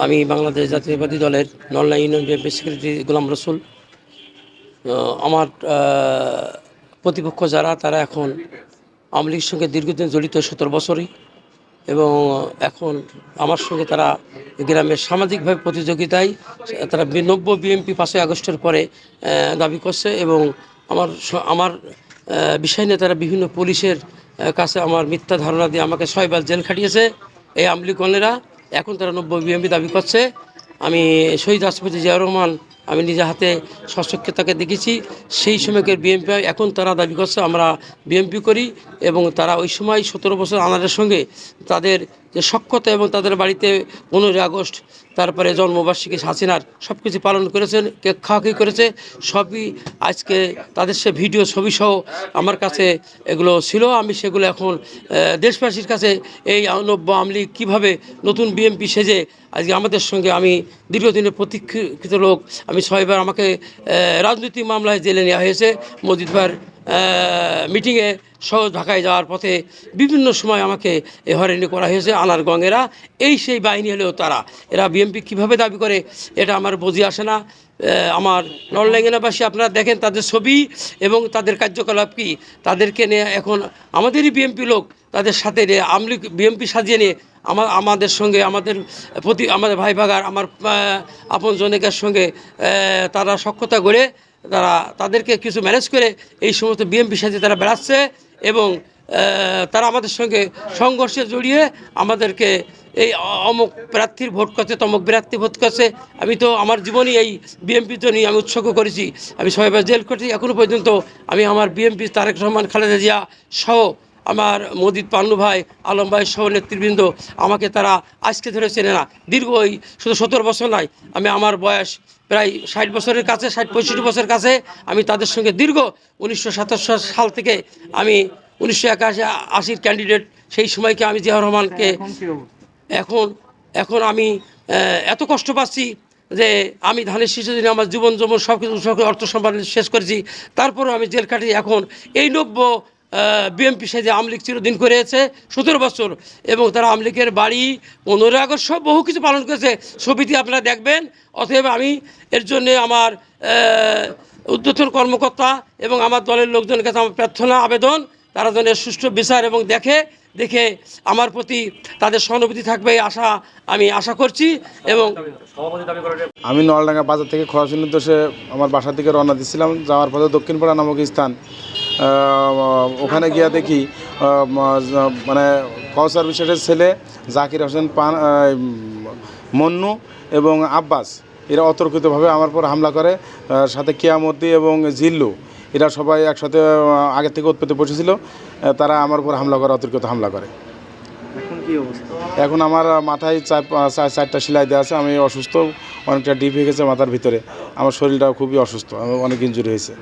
আমি বাংলাদেশ জাতীয়তাবাদী দলের নলনা ইউনিয়ন বিএনপির সেক্রেটারি গোলাম রসুল। আমার প্রতিপক্ষ যারা, তারা এখন আওয়ামী লীগের সঙ্গে দীর্ঘদিন জড়িত 17 বছরই, এবং এখন আমার সঙ্গে তারা গ্রামের সামাজিকভাবে প্রতিযোগিতায় তারা 90 বিএনপি 5ই আগস্টের পরে দাবি করছে, এবং আমার বিষয় নিয়ে তারা বিভিন্ন পুলিশের কাছে আমার মিথ্যা ধারণা দিয়ে আমাকে 6 বার জেল খাটিয়েছে। এই আওয়ামী লীগ কর্মীরা এখন তারা 90 বিএনপি দাবি করছে। আমি শহীদ রাষ্ট্রপতি জিয়াউর রহমান আমি নিজে হাতে স্বচক্ষে তাকে দেখেছি। সেই সময়কের বিএনপি এখন তারা দাবি করছে আমরা বিএনপি করি, এবং তারা ওই সময় 17 বছর আনারের সঙ্গে তাদের যে সখ্যতা এবং তাদের বাড়িতে 15ই আগস্ট, তারপরে জন্মবার্ষিকী হাসিনার সব কিছু পালন করেছেন, কেক খাওয়াখি করেছে, সবই আজকে তাদের সে ভিডিও ছবি সহ আমার কাছে এগুলো ছিল। আমি সেগুলো এখন দেশবাসীর কাছে এই 90 আওয়ামী লীগ কীভাবে নতুন বিএনপি সেজে আজকে আমাদের সঙ্গে, আমি দীর্ঘদিনের প্রতীক্ষিত লোক, আমি 6 বার আমাকে রাজনৈতিক মামলায় জেলে নেওয়া হয়েছে। মজিদ ভাইয়ের মিটিংয়ে সহ ঢাকায় যাওয়ার পথে বিভিন্ন সময় আমাকে হয়রানি করা হয়েছে আনার গঙ্গেরা। এই সেই বাহিনী হলেও তারা, এরা বিএনপি কীভাবে দাবি করে এটা আমার বুঝে আসে না। আমার নলডাঙ্গিনাবাসী আপনারা দেখেন তাদের ছবি এবং তাদের কার্যকলাপ কি, তাদেরকে নিয়ে এখন আমাদেরই বিএনপি লোক তাদের সাথে আওয়ামী লীগ বিএনপি সাজিয়ে নিয়ে আমাদের সঙ্গে আমাদের ভাই ভাগার আমার আপন জনকের সঙ্গে তারা সখ্যতা গড়ে তাদেরকে কিছু ম্যানেজ করে এই সমস্ত বিএনপি সাজিয়ে তারা বেড়াচ্ছে, এবং তারা আমাদের সঙ্গে সংঘর্ষে জড়িয়ে আমাদেরকে এই অমুক প্রার্থীর ভোট করছে, তমুক প্রার্থী ভোট করছে। আমি তো আমার জীবনই এই বিএনপির জন্যই আমি উৎসর্গ করেছি। আমি 6 বার জেল করেছি, এখনও পর্যন্ত আমি আমার বিএনপি তারেক রহমান, খালেদা জিয়া সহ আমার মজিদ পান্নু ভাই, আলম ভাই সহ নেতৃবৃন্দ আমাকে তারা আজকে ধরে চেনে না। দীর্ঘ শুধু 17 বছর নয়, আমি আমার বয়স প্রায় 60 বছরের কাছে, 60-65 বছরের কাছে। আমি তাদের সঙ্গে দীর্ঘ 1977 সাল থেকে আমি 1981 ক্যান্ডিডেট, সেই সময়কে আমি জিয়াউর রহমানকে এখন আমি এত কষ্ট পাচ্ছি যে আমি ধানের শীষের দিনে আমার জীবন জমন সব কিছু অর্থ সম্পাদন শেষ করেছি, তারপরেও আমি জেল কাটি। এখন এই 90 বিএনপি সাথে আওয়ামী লীগ চিরদিন করেছে 17 বছর, এবং তারা আওয়ামী লীগের বাড়ি 15ই আগস্ট সব বহু কিছু পালন করেছে, ছবিটি আপনারা দেখবেন। অতএব আমি এর জন্যে আমার ঊর্ধ্বতন কর্মকর্তা এবং আমার দলের লোকজনের কাছে আমার প্রার্থনা আবেদন, তারা যেন সুষ্ঠু বিচার এবং দেখে আমার প্রতি তাদের সহানুভূতি থাকবে আমি আশা করছি। এবং আমি নলডাঙ্গা বাজার থেকে খোয়াশির উদ্দেশ্যে আমার বাসা থেকে রওনা দিচ্ছিলাম। যাওয়ার পথে দক্ষিণপাড়া নামক স্থান, ওখানে গিয়া দেখি মানে কাউসার বিশ্বাসের ছেলে জাকির হোসেন মন্নু এবং আব্বাস, এরা অতর্কিতভাবে আমার পর হামলা করে, সাথে কিয়ামতি এবং জিল্লু, এরা সবাই একসাথে আগের থেকে উৎপত্তি বসেছিল। তারা আমার উপর হামলা করে, অতর্কিত হামলা করে। এখন কি অবস্থা? এখন আমার মাথায় 4টা সেলাই দেওয়া আছে। আমি অসুস্থ, অনেকটা ডিপ হয়ে গেছে মাথার ভিতরে। আমার শরীরটা খুবই অসুস্থ, অনেক ইনজুরি হয়েছে।